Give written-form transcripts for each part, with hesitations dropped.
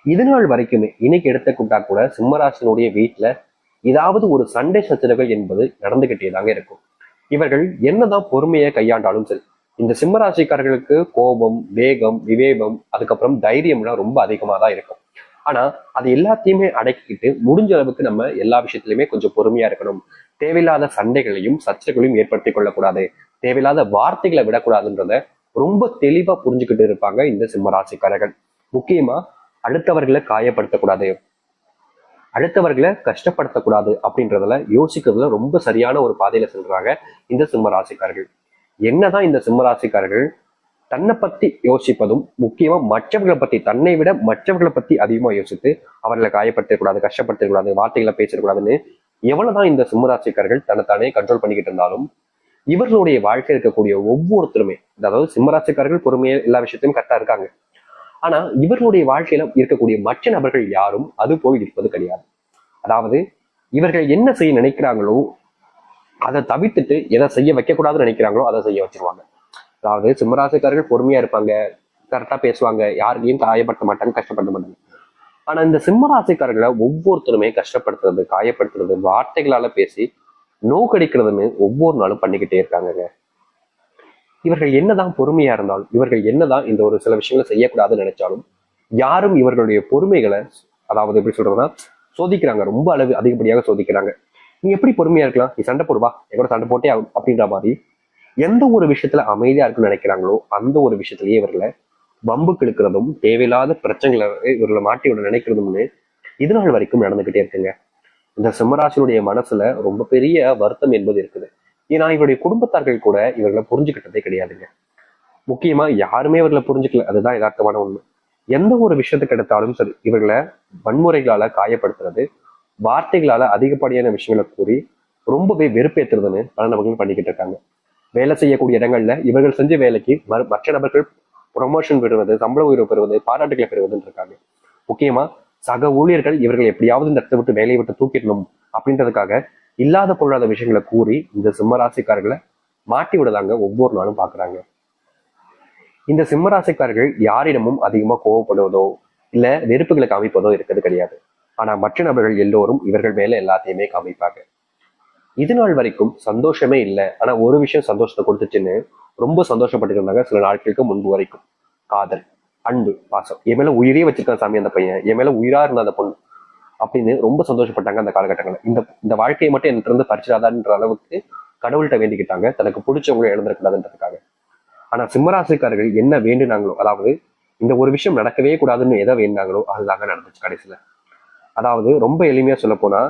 இது நாள் வரைக்குமே இன்னைக்கு எடுத்துக்கிட்டா கூட சிம்மராசினுடைய வீட்டுல ஏதாவது ஒரு சண்டை சச்சரவுகள் என்பது நடந்துகிட்டே தாங்க இருக்கும். இவர்கள் என்னதான் பொறுமையை கையாண்டாலும் சரி, இந்த சிம்மராசிக்காரர்களுக்கு கோபம், வேகம், விவேகம், அதுக்கப்புறம் தைரியம்லாம் ரொம்ப அதிகமா தான் இருக்கும். ஆனா அது எல்லாத்தையுமே அடக்கிக்கிட்டு முடிஞ்ச அளவுக்கு நம்ம எல்லா விஷயத்திலுமே கொஞ்சம் பொறுமையா இருக்கணும். தேவையில்லாத சண்டைகளையும் சர்ச்சைகளையும் ஏற்படுத்திக் கொள்ளக்கூடாது. தேவையில்லாத வார்த்தைகளை விடக்கூடாதுன்றத ரொம்ப தெளிவா புரிஞ்சுக்கிட்டு இருப்பாங்க இந்த சிம்மராசிக்காரர்கள். முக்கியமா அடுத்தவர்களை காயப்படுத்தக்கூடாது, அடுத்தவர்களை கஷ்டப்படுத்தக்கூடாது அப்படின்றதுல யோசிக்கிறதுல ரொம்ப சரியான ஒரு பாதையில செல்றாங்க இந்த சிம்மராசிக்காரர்கள். என்னதான் இந்த சிம்மராசிக்காரர்கள் தன்னை பத்தி யோசிப்பதும் முக்கியமா மற்றவர்களை பத்தி, தன்னை விட மற்றவர்களை பத்தி அதிகமா யோசித்து அவர்களை காயப்படுத்தக்கூடாது, கஷ்டப்படுத்தக்கூடாது, வார்த்தைகளை பேசக்கூடாதுன்னு எவ்வளவுதான் இந்த சிம்மராசிக்காரர்கள் தன்னைத்தானே கண்ட்ரோல் பண்ணிக்கிட்டு இருந்தாலும் இவர்களுடைய வாழ்க்கை இருக்கக்கூடிய ஒவ்வொருத்தருமே, அதாவது சிம்மராசிக்காரர்கள் பொறுமையா எல்லா விஷயத்தையும் கரெக்டா இருக்காங்க. ஆனா இவர்களுடைய வாழ்க்கையில இருக்கக்கூடிய மற்ற நபர்கள் யாரும் அது போல் இருப்பது கிடையாது. அதாவது இவர்கள் என்ன செய்ய நினைக்கிறாங்களோ அதை தவிர்த்துட்டு எதை செய்ய வைக்கக்கூடாதுன்னு நினைக்கிறாங்களோ அதை செய்ய வச்சிருவாங்க. அதாவது சிம்மராசிக்காரர்கள் பொறுமையா இருப்பாங்க, கரெக்டா பேசுவாங்க, யாருக்கையும் காயப்படுத்த மாட்டாங்க, கஷ்டப்படுத்த மாட்டாங்க. ஆனா இந்த சிம்மராசிக்காரர்களை ஒவ்வொருத்தருமே கஷ்டப்படுத்துறது, காயப்படுத்துறது, வார்த்தைகளால பேசி நோக்கடிக்கிறதுன்னு ஒவ்வொரு நாளும் பண்ணிக்கிட்டே இருக்காங்க. இவர்கள் என்னதான் பொறுமையா இருந்தாலும், இவர்கள் என்னதான் இந்த ஒரு சில விஷயங்களை செய்யக்கூடாதுன்னு நினைச்சாலும் யாரும் இவர்களுடைய பொறுமைகளை, அதாவது எப்படி சொல்றதுன்னா, சோதிக்கிறாங்க, ரொம்ப அளவு அதிகப்படியாக சோதிக்கிறாங்க. நீ எப்படி பொறுமையா இருக்கலாம், நீ சண்டை போடுவா, எவ்வளவு சண்டை போட்டே ஆகும் அப்படின்ற மாதிரி எந்த ஒரு விஷயத்துல அமைதியா இருக்குன்னு நினைக்கிறாங்களோ அந்த ஒரு விஷயத்திலேயே இவர்களை வம்புக்கு இழுக்கிறதும் தேவையில்லாத பிரச்சனைகளை இவர்களை மாட்டி விட நினைக்கிறதும்னு இது நாள் வரைக்கும் நடந்துகிட்டே இருக்குங்க. இந்த சிம்மராசினுடைய மனசுல ரொம்ப பெரிய வருத்தம் என்பது இருக்குது. ஏன்னா இவருடைய குடும்பத்தார்கள் கூட இவர்களை புரிஞ்சுக்கிட்டதே கிடையாதுங்க. முக்கியமா யாருமே இவர்களை புரிஞ்சுக்கல, அதுதான் யதார்த்தமான உண்மை. எந்த ஒரு விஷயத்துக்கு எடுத்தாலும் சரி இவர்களை வன்முறைகளால காயப்படுத்துறது, வார்த்தைகளால அதிகப்படியான விஷயங்களை கூறி ரொம்பவே வெறுப்பேற்றுறதுன்னு பல நபர்கள் பண்ணிக்கிட்டு இருக்காங்க. வேலை செய்யக்கூடிய இடங்கள்ல இவர்கள் செஞ்ச வேலைக்கு மற்ற நபர்கள் ப்ரொமோஷன் பெறுவது, சம்பள உயர்வு பெறுவது, பாராட்டுகளை பெறுவதுன்னு இருக்காங்க. முக்கியமா சக ஊழியர்கள் இவர்கள் எப்படியாவது இந்த இடத்தை விட்டு வேலையை விட்டு தூக்கிடணும் அப்படின்றதுக்காக இல்லாத பொருளாத விஷயங்களை கூறி இந்த சிம்மராசிக்காரர்களை மாட்டி விடுதாங்க ஒவ்வொரு நாளும் பாக்குறாங்க. இந்த சிம்மராசிக்காரர்கள் யாரிடமும் அதிகமா கோவப்படுவதோ இல்ல வெறுப்புகளை காமிப்பதோ இருக்கிறது கிடையாது. ஆனா மற்ற நபர்கள் எல்லோரும் இவர்கள் மேல எல்லாத்தையுமே காமிப்பாங்க. இது நாள் வரைக்கும் சந்தோஷமே இல்லை, ஆனா ஒரு விஷயம் சந்தோஷத்தை கொடுத்துச்சுன்னு ரொம்ப சந்தோஷப்பட்டு இருந்தாங்க சில நாட்களுக்கு முன்பு வரைக்கும். காதல், அன்பு, பாசம், என் மேல உயிரே வச்சிருக்கான் சாமி அந்த பையன், என் மேல உயிரா இருந்த அந்த பொண்ணு அப்படின்னு ரொம்ப சந்தோஷப்பட்டாங்க அந்த காலகட்டங்களில். இந்த இந்த வாழ்க்கையை மட்டும் என்கிட்ட இருந்து பறிச்சிடாதான்ற அளவுக்கு கடவுள்கிட்ட வேண்டிக்கிட்டாங்க, தனக்கு பிடிச்சவங்களை இழந்திருக்கூடாதுன்றதுக்காக. ஆனா சிம்மராசிக்காரர்கள் என்ன வேண்டுனாங்களோ, அதாவது இந்த ஒரு விஷயம் நடக்கவே கூடாதுன்னு எதை வேண்டாங்களோ அதுதாங்க நடந்துச்சு கடைசியில. அதாவது ரொம்ப எளிமையா சொல்ல போனா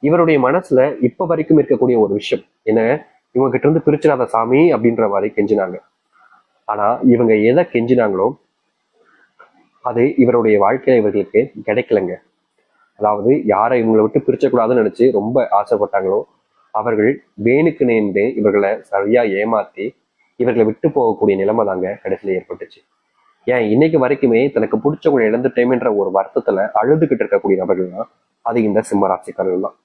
இவருடைய மனசுல இப்ப வரைக்கும் இருக்கக்கூடிய ஒரு விஷயம் என்ன, இவங்க கிட்ட இருந்து பிரிச்சிடாத சாமி அப்படின்ற மாதிரி கெஞ்சினாங்க. ஆனா இவங்க எதை கெஞ்சினாங்களோ அது இவருடைய வாழ்க்கையில இவர்களுக்கு கிடைக்கலங்க. அதாவது யாரை இவங்களை விட்டு பிரிச்சக்கூடாதுன்னு நினைச்சு ரொம்ப ஆசைப்பட்டாங்களோ அவர்கள் வேணுக்கு நேர்ந்து இவர்களை சரியா ஏமாத்தி இவர்களை விட்டு போகக்கூடிய நிலைமை தாங்க கடைசியில ஏற்பட்டுச்சு. ஏன் இன்னைக்கு வரைக்குமே தனக்கு பிடிச்சவங்களை இழந்துட்டேன்ற ஒரு வருத்தத்துல அழுதுகிட்டு இருக்கக்கூடிய நபர்கள் தான் அது இந்த சிம்மராசிக்காரர்கள் தான்.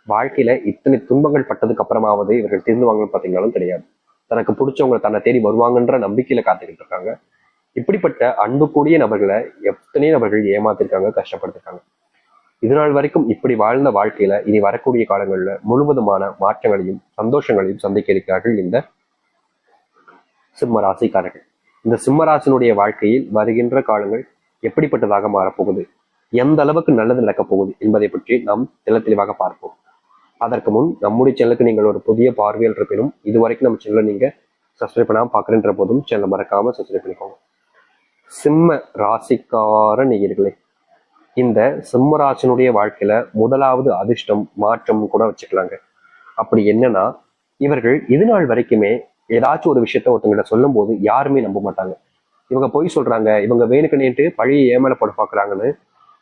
வாழ்க்கையில இத்தனை துன்பங்கள் பட்டதுக்கு அப்புறமாவது இவர்கள் திருந்துவாங்கன்னு பார்த்தீங்கன்னாலும் கிடையாது. தனக்கு பிடிச்சவங்க தன்னை தேடி வருவாங்கன்ற நம்பிக்கையில காத்துக்கிட்டு இருக்காங்க. இப்படிப்பட்ட அன்பு கூடிய நபர்களை எத்தனை நபர்கள் ஏமாத்திருக்காங்க, கஷ்டப்படுத்திருக்காங்க. இது நாள் வரைக்கும் இப்படி வாழ்ந்த வாழ்க்கையில இனி வரக்கூடிய காலங்கள்ல முழுவதுமான மாற்றங்களையும் சந்தோஷங்களையும் சந்திக்க இருக்கிறார்கள் இந்த சிம்ம ராசிக்காரர்கள். இந்த சிம்ம ராசினுடைய வாழ்க்கையில் வருகின்ற காலங்கள் எப்படிப்பட்டதாக மாறப்போகுது, எந்த அளவுக்கு நல்லது நடக்கப் போகுது என்பதை பற்றி நாம் தெளிவாக பார்ப்போம். அதற்கு முன் நம்முடைய சேனலுக்கு நீங்கள் ஒரு புதிய பார்வையில் இருப்பினும் இதுவரைக்கும் நம்ம சேனலை நீங்க சப்ஸ்கிரைப் பண்ணாம பாக்குறேன்ற போதும் சேனலை மறக்காம சப்ஸ்கிரைப் பண்ணிக்கோங்க. சிம்ம ராசிக்கார நேயர்களே, இந்த சிம்ம ராசினுடைய வாழ்க்கையில முதலாவது அதிர்ஷ்டம் மாற்றம் கூட வச்சுக்கலாங்க. அப்படி என்னன்னா, இவர்கள் இது நாள் வரைக்குமே ஏதாச்சும் ஒரு விஷயத்த ஒருத்தங்கிட்ட சொல்லும் போது யாருமே நம்ப மாட்டாங்க. இவங்க பொய் சொல்றாங்க, இவங்க வேணுக்கு நேற்று பழைய ஏமல போட பாக்குறாங்கன்னு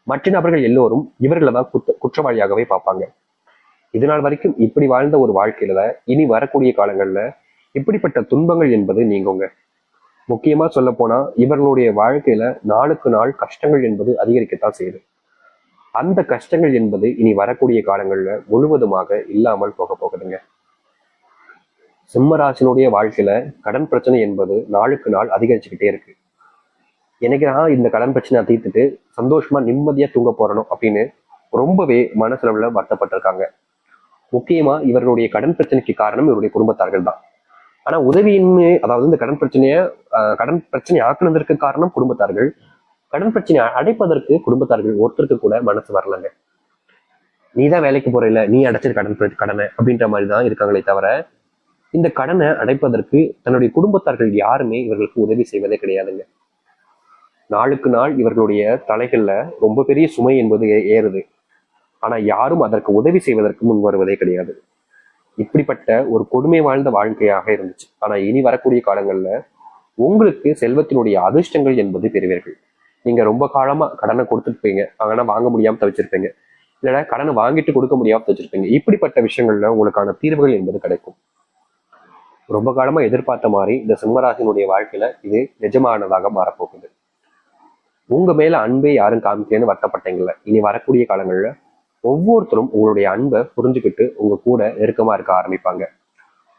மற்ற நபர்கள் எல்லோரும் இவர்களை தான் குற்றவாளியாகவே பார்ப்பாங்க. இது நாள் வரைக்கும் இப்படி வாழ்ந்த ஒரு வாழ்க்கையில இனி வரக்கூடிய காலங்கள்ல இப்படிப்பட்ட துன்பங்கள் என்பது நீங்குங்க. முக்கியமா சொல்ல போனா இவர்களுடைய வாழ்க்கையில நாளுக்கு நாள் கஷ்டங்கள் என்பது அதிகரிக்கத்தான் செய்யுது. அந்த கஷ்டங்கள் என்பது இனி வரக்கூடிய காலங்கள்ல முழுவதுமாக இல்லாமல் போக போகுதுங்க. சிம்மராசினுடைய வாழ்க்கையில கடன் பிரச்சனை என்பது நாளுக்கு நாள் அதிகரிச்சுக்கிட்டே இருக்கு. எனக்கு நான் இந்த கடன் பிரச்சனை தீர்த்துட்டு சந்தோஷமா நிம்மதியா தூங்க போறணும் அப்படின்னு ரொம்பவே மனசுல வருத்தப்பட்டிருக்காங்க. முக்கியமா இவர்களுடைய கடன் பிரச்சனைக்கு காரணம் இவருடைய குடும்பத்தார்கள் தான். ஆனா உதவியின்மை, அதாவது இந்த கடன் பிரச்சனை ஆக்குனதற்கு காரணம் குடும்பத்தார்கள். கடன் பிரச்சனை அடைப்பதற்கு குடும்பத்தார்கள் ஒருத்தருக்கு கூட மனசு வரலங்க. நீதான் வேலைக்கு போற இல்ல, நீ அடைச்சிரு கடனை அப்படின்ற மாதிரி தான் இருக்காங்களே தவிர, இந்த கடனை அடைப்பதற்கு தன்னுடைய குடும்பத்தார்கள் யாருமே இவர்களுக்கு உதவி செய்வதே கிடையாதுங்க. நாளுக்கு நாள் இவர்களுடைய தலைகள்ல ரொம்ப பெரிய சுமை என்பது ஏறுது. ஆனா யாரும் அதற்கு உதவி செய்வதற்கு முன் வருவதே கிடையாது. இப்படிப்பட்ட ஒரு கொடுமை வாழ்ந்த வாழ்க்கையாக இருந்துச்சு. ஆனா இனி வரக்கூடிய காலங்கள்ல உங்களுக்கு செல்வத்தினுடைய அதிர்ஷ்டங்கள் என்பது பெறுவீர்கள். நீங்க ரொம்ப காலமா கடனை கொடுத்துருப்பீங்க, ஆனா வாங்க முடியாம தவிச்சிருப்பீங்க, இல்லைன்னா கடனை வாங்கிட்டு கொடுக்க முடியாம தவிச்சிருப்பீங்க. இப்படிப்பட்ட விஷயங்கள்ல உங்களுக்கான தீர்வுகள் என்பது கிடைக்கும். ரொம்ப காலமா எதிர்பார்த்த மாதிரி இந்த சிம்மராசினுடைய வாழ்க்கையில இது நிஜமானதாக மாறப்போகுது. உங்க மேல அன்பே யாரும் காமிக்கலன்னு வருத்தப்பட்டீங்கல்ல, இனி வரக்கூடிய காலங்கள்ல ஒவ்வொருத்தரும் உங்களுடைய அன்பை புரிஞ்சுக்கிட்டு உங்க கூட நெருக்கமா இருக்க ஆரம்பிப்பாங்க.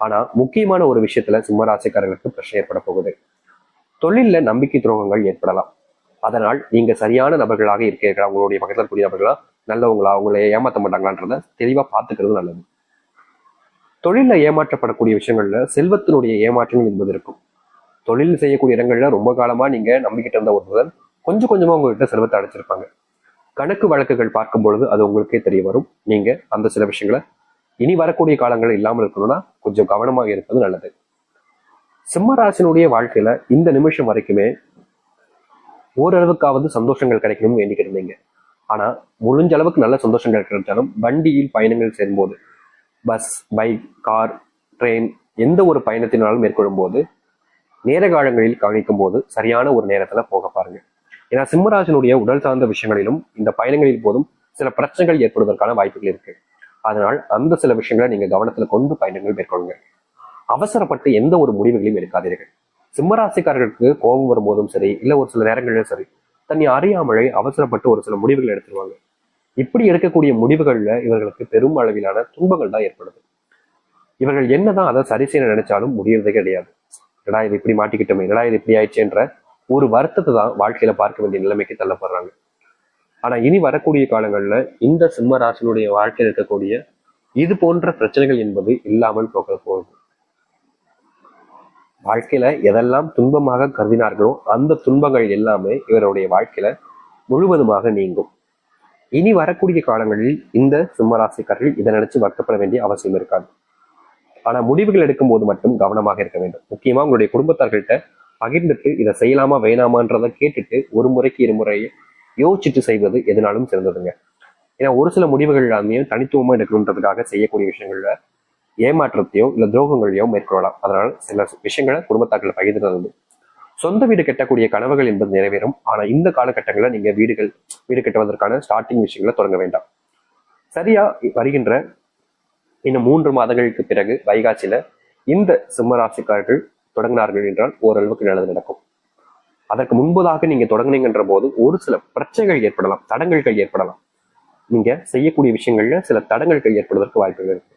ஆனா முக்கியமான ஒரு விஷயத்துல சிம்மராசிக்காரர்களுக்கு பிரச்சனை ஏற்பட போகுது. தொழில்ல நம்பிக்கை துரோகங்கள் ஏற்படலாம். அதனால் நீங்க சரியான நபர்களாக இருக்கிறீர்களா, உங்களுடைய பக்கத்தில் கூடிய நபர்களா, நல்லவங்களா, உங்களை ஏமாற்ற மாட்டாங்களான்றத தெளிவா பார்த்துக்கிறது நல்லது. தொழில ஏமாற்றப்படக்கூடிய விஷயங்கள்ல செல்வத்தினுடைய ஏமாற்றம் என்பது இருக்கும். தொழில் செய்யக்கூடிய இடங்கள்ல ரொம்ப காலமா நீங்க நம்பிக்கிட்டு இருந்த ஒருவர் கொஞ்சம் கொஞ்சமா உங்ககிட்ட செல்வத்தை அடைச்சிருப்பாங்க. கணக்கு வழக்குகள் பார்க்கும் பொழுது அது உங்களுக்கே தெரிய வரும். நீங்க அந்த சில விஷயங்களை இனி வரக்கூடிய காலங்கள் இல்லாமல் இருக்கணும்னா கொஞ்சம் கவனமாக இருப்பது நல்லது. சிம்மராசினுடைய வாழ்க்கையில இந்த நிமிஷம் வரைக்குமே ஓரளவுக்காவது சந்தோஷங்கள் கிடைக்கணும்னு வேண்டிக்கிட்டு இருந்தீங்க. ஆனா முடிஞ்ச அளவுக்கு நல்ல சந்தோஷங்கள் கிடைச்சாலும் வண்டியில் பயணங்கள் செய்யும்போது, பஸ், பைக், கார், ட்ரெயின், எந்த ஒரு பயணத்தினாலும் மேற்கொள்ளும் போது நேர காலங்களில் கவனிக்கும் போது சரியான ஒரு நேரத்துல போக பாருங்க. ஏன்னா சிம்மராசினுடைய உடல் சார்ந்த விஷயங்களிலும் இந்த பயணங்களில் போதும் சில பிரச்சனைகள் ஏற்படுவதற்கான வாய்ப்புகள் இருக்கு. அதனால் அந்த சில விஷயங்களை நீங்க கவனத்துல கொண்டு பயணங்கள் மேற்கொள்ளுங்க. அவசரப்பட்டு எந்த ஒரு முடிவுகளையும் எடுக்காதீர்கள். சிம்மராசிக்காரர்களுக்கு கோபம் வரும்போதும் சரி, இல்ல ஒரு சில நேரங்களிலும் சரி, தன்னை அறியாமலே அவசரப்பட்டு ஒரு சில முடிவுகள் எடுத்துருவாங்க. இப்படி எடுக்கக்கூடிய முடிவுகள்ல இவர்களுக்கு பெரும் அளவிலான துன்பங்கள் தான் ஏற்படுது. இவர்கள் என்னதான் அதை சரி செய்ய நினைச்சாலும் முடியறதே கிடையாது. என்னடா இது இப்படி மாட்டிக்கிட்டோமே, என்னடா இது இப்படி ஆயிடுச்சுன்ற ஒரு வருத்தத்தை தான் வாழ்க்கையில பார்க்க வேண்டிய நிலைமைக்கு தள்ளப்படுறாங்க. ஆனா இனி வரக்கூடிய காலங்கள்ல இந்த சிம்ம ராசினுடைய வாழ்க்கையில் இருக்கக்கூடிய இது போன்ற பிரச்சனைகள் என்பது இல்லாமல் போக போகுது. வாழ்க்கையில எதெல்லாம் துன்பமாக கருதினார்களோ அந்த துன்பங்கள் எல்லாமே இவருடைய வாழ்க்கையில முழுவதுமாக நீங்கும். இனி வரக்கூடிய காலங்களில் இந்த சிம்மராசிக்காரர்கள் இதை நினைச்சு வருத்தப்பட வேண்டிய அவசியம் இருக்காது. ஆனா முடிவுகள் எடுக்கும் போது மட்டும் கவனமாக இருக்க வேண்டும். முக்கியமா உங்களுடைய குடும்பத்தார்கள்ட்ட பகிர்ந்துட்டு இதை செய்யலாமா வேணாமான்றதை கேட்டுட்டு ஒரு முறைக்கு இருமுறை யோசிச்சுட்டு செய்வது எதனாலும் சிறந்ததுங்க. ஏன்னா ஒரு சில முடிவுகள் எல்லாமே தனித்துவமா எடுக்கணுன்றதுக்காக செய்யக்கூடிய விஷயங்கள்ல ஏமாற்றத்தையோ இல்ல துரோகங்களையோ மேற்கொள்ளலாம். அதனால சில விஷயங்களை குடும்பத்தாக்களை பகிர்ந்துறது. சொந்த வீடு கட்டக்கூடிய கனவுகள் என்பது நிறைவேறும். ஆனா இந்த காலகட்டங்களில் நீங்க வீடு கட்டுவதற்கான ஸ்டார்டிங் விஷயங்களை தொடங்க வேண்டாம். சரியா வருகின்ற இன்னும் 3 மாதங்களுக்கு பிறகு வைகாசியில இந்த சிம்மராசிக்காரர்கள் தொடங்கினார்கள் என்றால் ஓரளவுக்கு நல்லது நடக்கும். அதற்கு முன்பதாக நீங்க தொடங்குனீங்கன்ற போது ஒரு சில பிரச்சனைகள் ஏற்படலாம், தடங்கல்கள் ஏற்படலாம். நீங்க செய்யக்கூடிய விஷயங்கள்ல சில தடங்கல்கள் ஏற்படுவதற்கு வாய்ப்புகள் இருக்கு.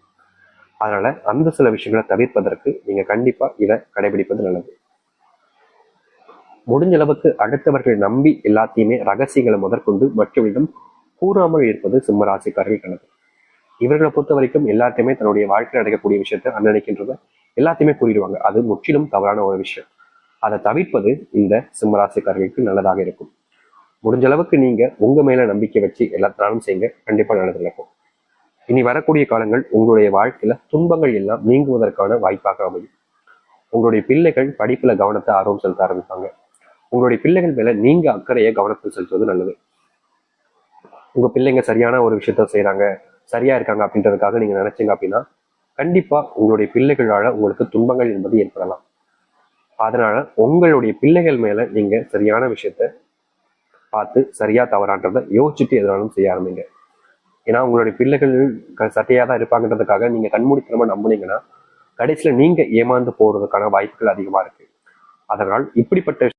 அதனால அந்த சில விஷயங்களை தவிர்ப்பதற்கு நீங்க கண்டிப்பா இதை கடைபிடிப்பது நல்லது. முடிஞ்ச அளவுக்கு அடுத்தவர்கள் நம்பி எல்லாத்தையுமே ரகசியங்களை முதற்கொண்டு மற்றவர்களிடம் கூறாமல் இருப்பது சிம்மராசிக்காரர்கள் நல்லது. இவர்களை பொறுத்த வரைக்கும் எல்லாத்தையுமே தன்னுடைய வாழ்க்கையில் நடக்கக்கூடிய விஷயத்த அன்னன்னைக்கின்றத எல்லாத்தையுமே கூறிடுவாங்க. அது முற்றிலும் தவறான ஒரு விஷயம். அதை தவிர்ப்பது இந்த சிம்மராசிக்காரர்களுக்கு நல்லதாக இருக்கும். முடிஞ்ச அளவுக்கு நீங்க உங்க மேல நம்பிக்கை வச்சு எல்லாத்தினாலும் செய்யுங்க, கண்டிப்பா நல்லது நடக்கும். இனி வரக்கூடிய காலங்கள் உங்களுடைய வாழ்க்கையில துன்பங்கள் எல்லாம் நீங்குவதற்கான வாய்ப்பாக அமையும். உங்களுடைய பிள்ளைகள் படிப்புல கவனத்தை ஆர்வம் செலுத்த ஆரம்பிப்பாங்க. உங்களுடைய பிள்ளைகள் மேல நீங்க அக்கறையை கவனத்தில் செலுத்துவது நல்லது. உங்க பிள்ளைங்க சரியான ஒரு விஷயத்த செய்யறாங்க, சரியா இருக்காங்க அப்படின்றதுக்காக நீங்க நினைச்சீங்க அப்படின்னா கண்டிப்பா உங்களுடைய பிள்ளைகளால உங்களுக்கு துன்பங்கள் என்பது ஏற்படலாம். அதனால உங்களுடைய பிள்ளைகள் மேல நீங்க சரியான விஷயத்த பார்த்து சரியா தவறான்றதை யோசிச்சுட்டு எதனாலும் செய்ய ஆரம்பிங்க. ஏன்னா உங்களுடைய பிள்ளைகள் சட்டையா தான் இருப்பாங்கன்றதுக்காக நீங்க கண்மூடித்தனமா நம்புனீங்கன்னா கடைசியில நீங்க ஏமாந்து போறதுக்கான வாய்ப்புகள் அதிகமா இருக்கு. அதனால் இப்படிப்பட்ட